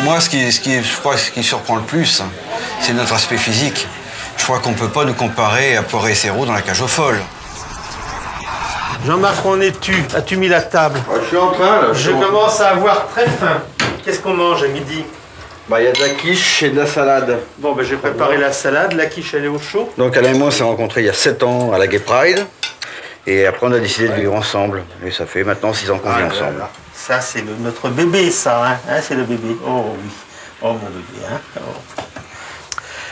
Moi, je crois, ce qui surprend le plus, c'est notre aspect physique. Je crois qu'on ne peut pas nous comparer à Poiré et Serrault dans la cage aux folles. Jean-Marc, où en es-tu? As-tu mis la table? Je suis en train, là. Je commence à avoir très faim. Qu'est-ce qu'on mange à midi? Bah, y a de la quiche et de la salade. Bon, ben, j'ai préparé la salade. La quiche, elle est au chaud. Donc, Alain et moi, on s'est rencontrés il y a 7 ans à la Gay Pride. Et après, on a décidé de vivre ensemble. Et ça fait maintenant 6 ans qu'on vit ensemble. Là. Ça, c'est notre bébé, ça. Hein, c'est le bébé. Oh oui. Oh, mon bébé. Hein. Oh.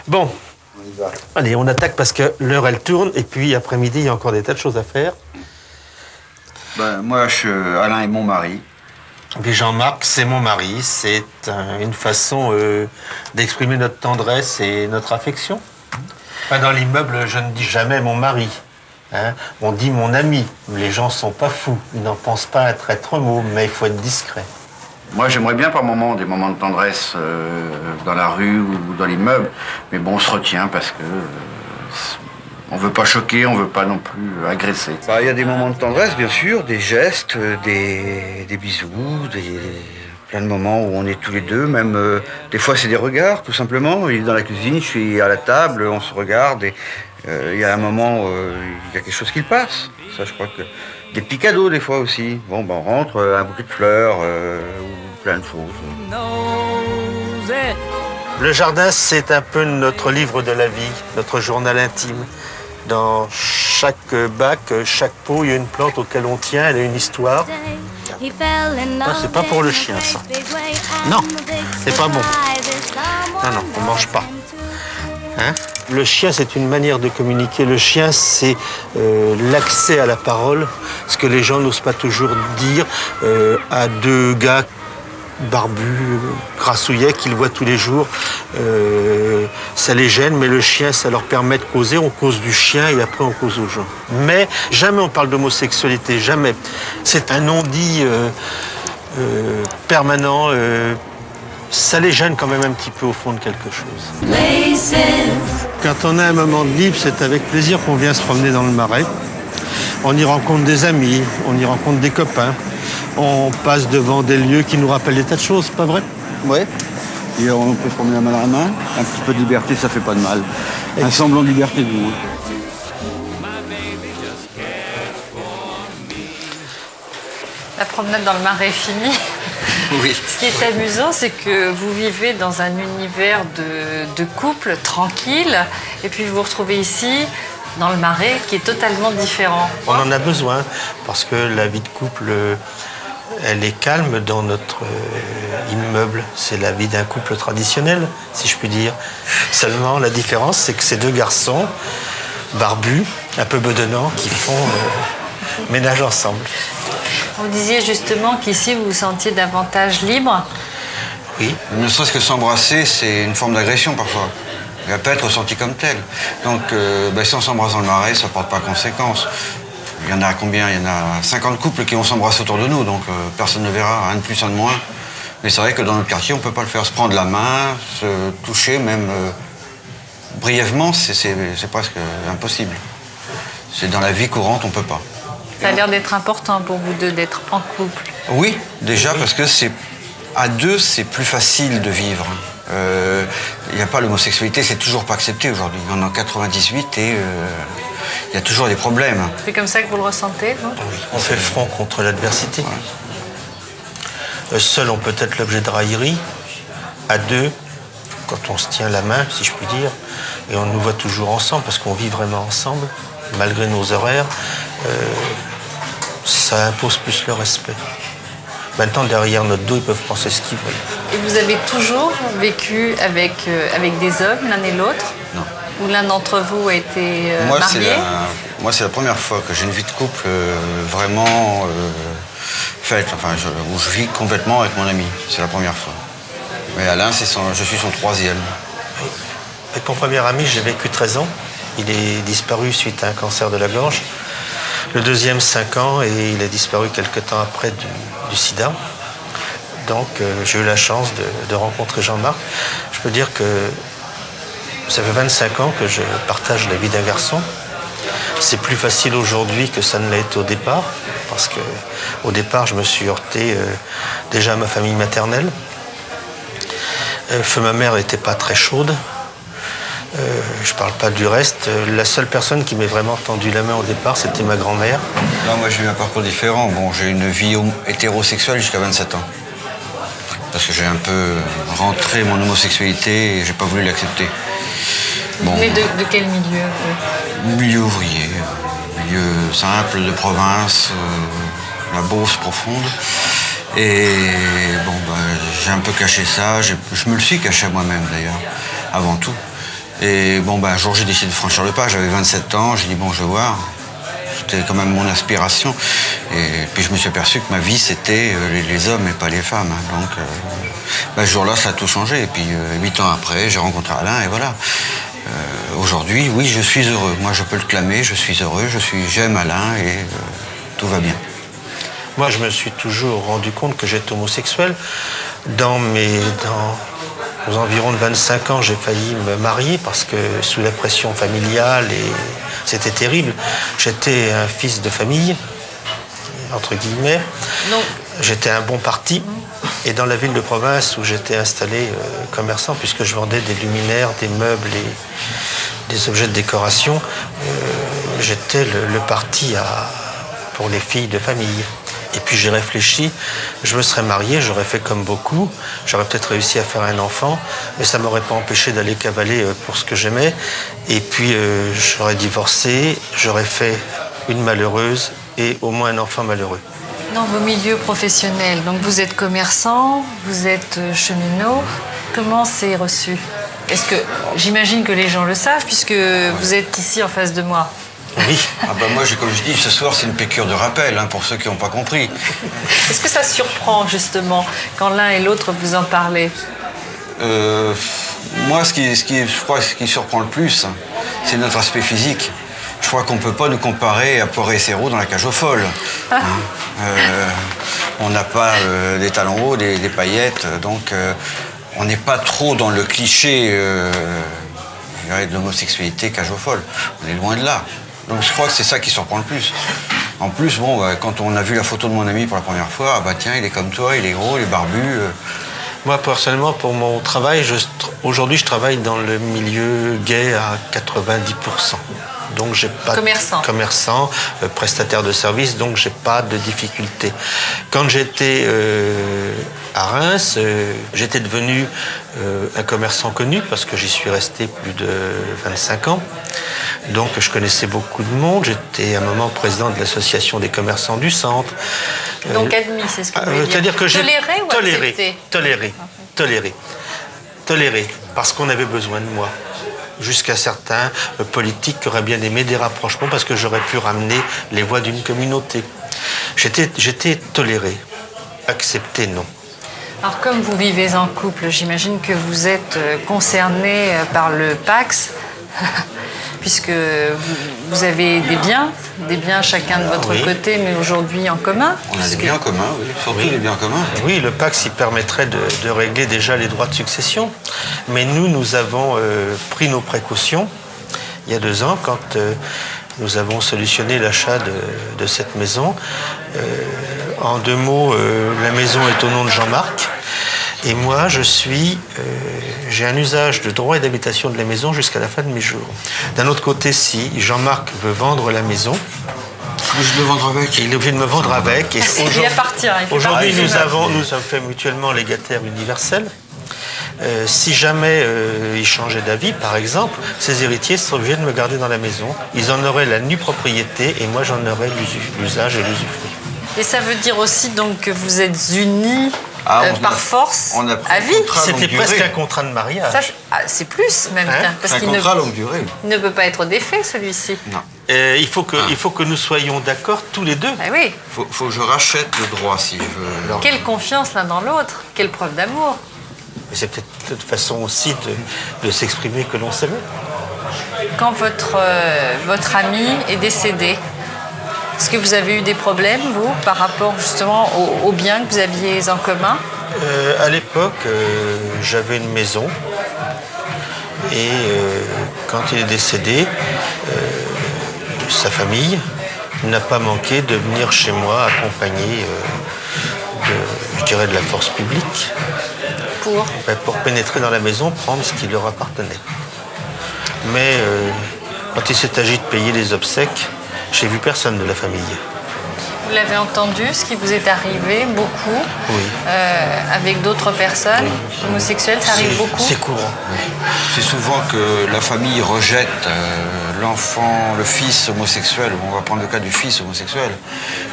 Bon. On y va. Allez, on attaque parce que l'heure, elle tourne. Et puis, après-midi, il y a encore des tas de choses à faire. Ben, moi, Alain est mon mari. Puis Jean-Marc, c'est mon mari. C'est une façon d'exprimer notre tendresse et notre affection. Enfin, dans l'immeuble, je ne dis jamais mon mari. Hein, on dit mon ami. Les gens sont pas fous. Ils n'en pensent pas être mot, mais il faut être discret. Moi, j'aimerais bien par moments des moments de tendresse dans la rue ou dans l'immeuble. Mais bon, on se retient parce que on veut pas choquer, on veut pas non plus agresser. Il y a des moments de tendresse, bien sûr, des gestes, des bisous, plein de moments où on est tous les deux. Même des fois, c'est des regards, tout simplement. Il est dans la cuisine, je suis à la table, on se regarde et il y a un moment, il y a quelque chose qui passe. Ça, je crois que des petits cadeaux des fois aussi. Bon, ben, on rentre, un bouquet de fleurs ou plein de choses. Le jardin, c'est un peu notre livre de la vie, notre journal intime. Dans chaque bac, chaque pot, il y a une plante auquel on tient, elle a une histoire. Ah, c'est pas pour le chien, ça. Non, c'est pas bon. Non, on mange pas. Hein? Le chien, c'est une manière de communiquer. Le chien, c'est l'accès à la parole, ce que les gens n'osent pas toujours dire à deux gars barbus, grassouillets, qu'ils voient tous les jours. Ça les gêne, mais le chien, ça leur permet de causer. On cause du chien et après, on cause aux gens. Mais jamais on parle d'homosexualité, jamais. C'est un non-dit permanent. Ça les gêne quand même un petit peu au fond de quelque chose. Quand on a un moment de libre, c'est avec plaisir qu'on vient se promener dans le Marais. On y rencontre des amis, on y rencontre des copains. On passe devant des lieux qui nous rappellent des tas de choses, pas vrai? Oui. Et on peut se promener la main dans la main. Un petit peu de liberté, ça fait pas de mal. Un semblant de liberté, du moins. La promenade dans le Marais est finie. Oui. Ce qui est amusant, c'est que vous vivez dans un univers de couple tranquille, et puis vous vous retrouvez ici, dans le Marais, qui est totalement différent. On en a besoin, parce que la vie de couple, elle est calme dans notre immeuble. C'est la vie d'un couple traditionnel, si je puis dire. Seulement, la différence, c'est que ces deux garçons, barbus, un peu bedonnants, qui font ménage ensemble. Vous disiez justement qu'ici, vous vous sentiez davantage libre. Oui. Ne serait-ce que s'embrasser, c'est une forme d'agression parfois. Il va pas être ressenti comme tel. Donc, si on s'embrasse dans le Marais, ça ne porte pas conséquence. Il y en a combien? Il y en a 50 couples qui vont s'embrasser autour de nous, donc personne ne verra, un de plus, un de moins. Mais c'est vrai que dans notre quartier, on ne peut pas le faire. Se prendre la main, se toucher, même brièvement, c'est presque impossible. C'est dans la vie courante, on ne peut pas. Ça a l'air d'être important pour vous deux d'être en couple. Oui, déjà parce que à deux, c'est plus facile de vivre. Il n'y a pas l'homosexualité, c'est toujours pas accepté aujourd'hui. On est en 98 et il y a toujours des problèmes. C'est comme ça que vous le ressentez, vous? Oui, on fait front contre l'adversité. Ouais. Seul, on peut être l'objet de raillerie. À deux, quand on se tient la main, si je puis dire, et on nous voit toujours ensemble, parce qu'on vit vraiment ensemble, malgré nos horaires, ça impose plus le respect. Maintenant, derrière notre dos, ils peuvent penser ce qu'ils veulent. Et vous avez toujours vécu avec des hommes, l'un et l'autre? Non. Ou l'un d'entre vous a été marié? Moi, c'est la première fois que j'ai une vie de couple vraiment faite, où je vis complètement avec mon ami. C'est la première fois. Mais Alain, je suis son troisième. Oui. Avec mon premier ami, j'ai vécu 13 ans. Il est disparu suite à un cancer de la gorge. Le deuxième, 5 ans, et il a disparu quelque temps après du sida. Donc, j'ai eu la chance de rencontrer Jean-Marc. Je peux dire que ça fait 25 ans que je partage la vie d'un garçon. C'est plus facile aujourd'hui que ça ne l'a été au départ, parce qu'au départ, je me suis heurté déjà à ma famille maternelle. Feu, ma mère n'était pas très chaude. Je parle pas du reste. La seule personne qui m'ait vraiment tendu la main au départ, c'était ma grand-mère. Non, moi j'ai eu un parcours différent. Bon, j'ai eu une vie hétérosexuelle jusqu'à 27 ans. Parce que j'ai un peu rentré mon homosexualité et j'ai pas voulu l'accepter. Bon. Mais de quel milieu? Milieu ouvrier, milieu simple de province, la Beauce profonde. Et bon, j'ai un peu caché ça. Je me le suis caché à moi-même d'ailleurs, avant tout. Et bon, un jour, j'ai décidé de franchir le pas. J'avais 27 ans. J'ai dit, bon, je vais voir. C'était quand même mon aspiration. Et puis, je me suis aperçu que ma vie, c'était les hommes et pas les femmes. Donc, ce jour-là, ça a tout changé. Et puis, 8 ans après, j'ai rencontré Alain et voilà. Aujourd'hui, oui, je suis heureux. Moi, je peux le clamer. Je suis heureux. J'aime Alain et tout va bien. Moi, je me suis toujours rendu compte que j'étais homosexuel. Aux environs de 25 ans, j'ai failli me marier parce que sous la pression familiale, et c'était terrible. J'étais un fils de famille, entre guillemets. Non. J'étais un bon parti. Et dans la ville de province où j'étais installé commerçant, puisque je vendais des luminaires, des meubles et des objets de décoration, j'étais le parti pour les filles de famille. Et puis j'ai réfléchi, je me serais marié, j'aurais fait comme beaucoup, j'aurais peut-être réussi à faire un enfant, mais ça ne m'aurait pas empêché d'aller cavaler pour ce que j'aimais. Et puis j'aurais divorcé, j'aurais fait une malheureuse et au moins un enfant malheureux. Dans vos milieux professionnels, donc vous êtes commerçant, vous êtes cheminot, comment c'est reçu? Est-ce que, j'imagine que les gens le savent puisque vous êtes ici en face de moi. Oui. Moi, comme je dis, ce soir, c'est une piqûre de rappel pour ceux qui n'ont pas compris. Est-ce que ça surprend, justement, quand l'un et l'autre vous en parlez? Moi, je crois que ce qui surprend le plus, c'est notre aspect physique. Je crois qu'on ne peut pas nous comparer à Poiré et Serrault dans la cage aux folles. On n'a pas des talons hauts, des paillettes, donc on n'est pas trop dans le cliché de l'homosexualité cage aux folles. On est loin de là. Donc je crois que c'est ça qui surprend le plus. En plus, quand on a vu la photo de mon ami pour la première fois, tiens, il est comme toi, il est gros, il est barbu. Moi, personnellement, pour mon travail, aujourd'hui, je travaille dans le milieu gay à 90%. Donc, j'ai pas commerçant, prestataire de services, donc j'ai pas de difficulté. Quand j'étais à Reims, j'étais devenu un commerçant connu parce que j'y suis resté plus de 25 ans. Donc, je connaissais beaucoup de monde. J'étais à un moment président de l'association des commerçants du centre. Donc, admis, c'est ce que vous voulez dire. C'est-à-dire que j'ai toléré. Toléré, parce qu'on avait besoin de moi. Jusqu'à certains politiques qui auraient bien aimé des rapprochements parce que j'aurais pu ramener les voix d'une communauté. J'étais toléré. Accepté, non. Alors, comme vous vivez en couple, j'imagine que vous êtes concerné par le Pacs, puisque vous avez des biens chacun de votre côté, mais aujourd'hui en commun. On a des biens communs, oui, surtout les biens communs. Oui, le Pacs, il permettrait de régler déjà les droits de succession. Mais nous avons pris nos précautions il y a 2 ans, quand nous avons solutionné l'achat de cette maison. En 2 mots, la maison est au nom de Jean-Marc. Et moi, j'ai un usage de droit et d'habitation de la maison jusqu'à la fin de mes jours. D'un autre côté, si Jean-Marc veut vendre la maison, je le vendre avec. Il est obligé de me vendre avec. Et il appartient. Aujourd'hui, nous sommes fait mutuellement légataires universels. Si jamais il changeait d'avis, par exemple, ses héritiers seraient obligés de me garder dans la maison. Ils en auraient la nue propriété et moi, j'en aurais l'usage et l'usufruit. Et ça veut dire aussi donc que vous êtes unis par force à vie. C'était presque un contrat de mariage. C'est plus même. Parce qu'il contrat longue durée. Il ne peut pas être défait, celui-ci. Non. Il faut que nous soyons d'accord tous les deux. Ah oui. Faut que je rachète le droit si je veux. Quelle confiance l'un dans l'autre. Quelle preuve d'amour. Mais c'est peut-être une façon aussi de s'exprimer que l'on s'aime. Quand votre ami est décédé, est-ce que vous avez eu des problèmes, vous, par rapport justement aux biens que vous aviez en commun? À l'époque, j'avais une maison. Et quand il est décédé, sa famille n'a pas manqué de venir chez moi accompagné de la force publique. Pour Pour pénétrer dans la maison, prendre ce qui leur appartenait. Mais quand il s'est agi de payer les obsèques, j'ai vu personne de la famille. Vous l'avez entendu, ce qui vous est arrivé beaucoup, Oui. avec d'autres personnes homosexuelles, ça arrive beaucoup. C'est courant. C'est souvent que la famille rejette l'enfant, le fils homosexuel, on va prendre le cas du fils homosexuel,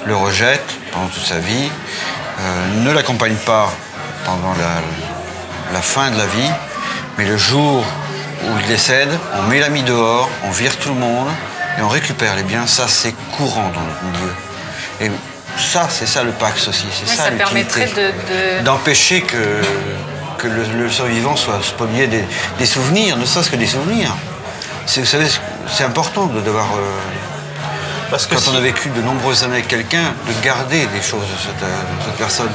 le rejette pendant toute sa vie, ne l'accompagne pas pendant la fin de la vie, mais le jour où il décède, on met l'ami dehors, on vire tout le monde et on récupère les biens. Ça, c'est courant dans notre milieu. Et ça, c'est ça le Pax aussi. C'est ça permettrait d'empêcher que le survivant soit spolié des souvenirs, ne serait-ce que des souvenirs. Vous savez, c'est important de devoir, Parce que quand on a vécu de nombreuses années avec quelqu'un, de garder des choses de cette personne.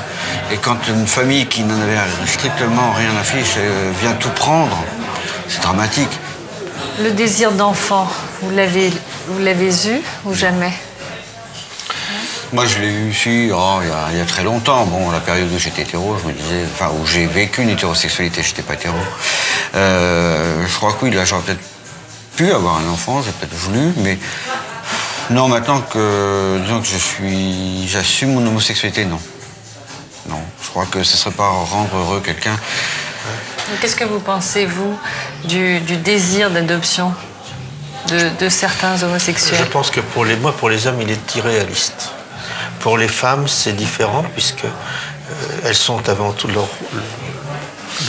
Et quand une famille qui n'en avait strictement rien à fiche vient tout prendre, c'est dramatique. Le désir d'enfant, vous l'avez eu ou jamais? Moi, je l'ai eu ici, il y a très longtemps. Bon, la période où j'étais hétéro, je me disais, enfin, où j'ai vécu une hétérosexualité, je n'étais pas hétéro. Je crois que oui, là, j'aurais peut-être pu avoir un enfant, j'ai peut-être voulu, mais non, maintenant que, disons que j'assume mon homosexualité, non. Non, je crois que ce ne serait pas rendre heureux quelqu'un. Qu'est-ce que vous pensez, vous, du désir d'adoption de certains homosexuels? Je pense que pour les hommes, il est irréaliste. Pour les femmes, c'est différent puisque elles sont avant tout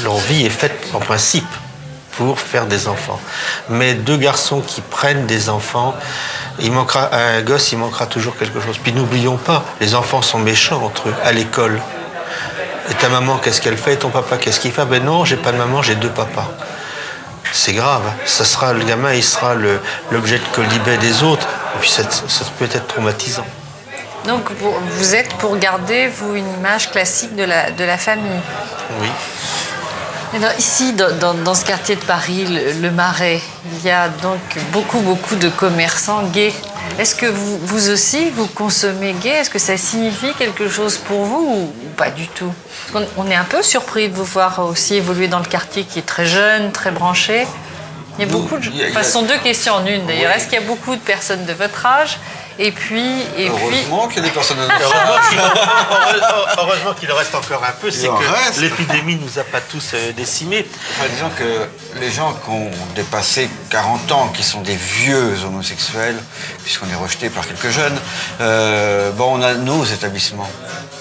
leur vie est faite en principe pour faire des enfants. Mais deux garçons qui prennent des enfants, à un gosse, il manquera toujours quelque chose. Puis n'oublions pas, les enfants sont méchants entre eux à l'école. Et ta maman, qu'est-ce qu'elle fait? Et ton papa, qu'est-ce qu'il fait? Ben non, j'ai pas de maman, j'ai deux papas. C'est grave. Ça sera, le gamin, il sera l'objet de colibet des autres. Et puis ça peut être traumatisant. Donc vous êtes pour garder, vous, une image classique de la famille. Oui. Alors, ici, dans ce quartier de Paris, le Marais, il y a donc beaucoup de commerçants gays. Est-ce que vous aussi, vous consommez gay? Est-ce que ça signifie quelque chose pour vous ou pas du tout? Parce qu'on est un peu surpris de vous voir aussi évoluer dans le quartier qui est très jeune, très branché. Il y a beaucoup de... Enfin, ce sont deux questions en une, d'ailleurs. Oui. Est-ce qu'il y a beaucoup de personnes de votre âge? Heureusement qu'il y a des personnes de notre âge. Heureusement qu'il en reste encore un peu. C'est que l'épidémie ne nous a pas tous décimés. Enfin, disons que les gens qui ont dépassé 40 ans, qui sont des vieux homosexuels, puisqu'on est rejeté par quelques jeunes, on a nos établissements.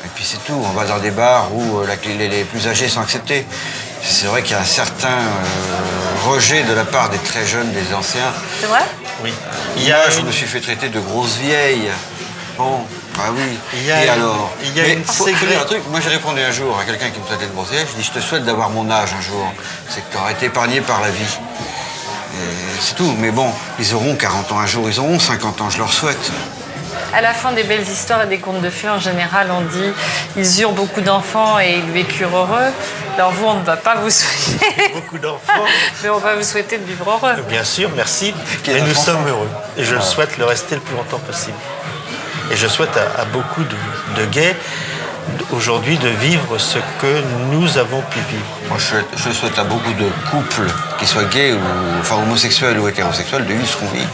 Et puis c'est tout. On va dans des bars où les plus âgés sont acceptés. C'est vrai qu'il y a un certain rejet de la part des très jeunes, des anciens. C'est vrai? Oui. Je me suis fait traiter de grosse vieille. Bon, ah oui. Et alors? Mais faut dire un truc. Moi, j'ai répondu un jour à quelqu'un qui me traitait de grosse vieille. Je dis, je te souhaite d'avoir mon âge un jour. C'est que tu auras été épargné par la vie. C'est tout. Mais bon, ils auront 40 ans un jour, ils auront 50 ans, je leur souhaite. À la fin des belles histoires et des contes de fées, en général, on dit ils eurent beaucoup d'enfants et ils vécurent heureux. Alors vous, on ne va pas vous souhaiter beaucoup d'enfants, mais on va vous souhaiter de vivre heureux. Bien sûr, merci. Et nous sommes heureux. Et je souhaite le rester le plus longtemps possible. Et je souhaite à beaucoup de gays aujourd'hui de vivre ce que nous avons pu vivre. Moi, je souhaite à beaucoup de couples, qu'ils soient gays ou homosexuels ou hétérosexuels, de vivre ce qu'on vit.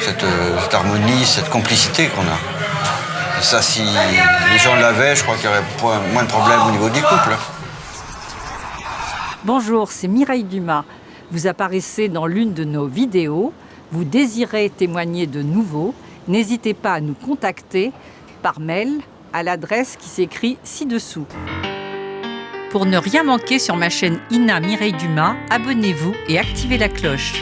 Cette harmonie, cette complicité qu'on a. Et ça, si les gens l'avaient, je crois qu'il y aurait moins de problèmes au niveau des couples. Bonjour, c'est Mireille Dumas. Vous apparaissez dans l'une de nos vidéos. Vous désirez témoigner de nouveau. N'hésitez pas à nous contacter par mail à l'adresse qui s'écrit ci-dessous. Pour ne rien manquer sur ma chaîne Ina Mireille Dumas, abonnez-vous et activez la cloche.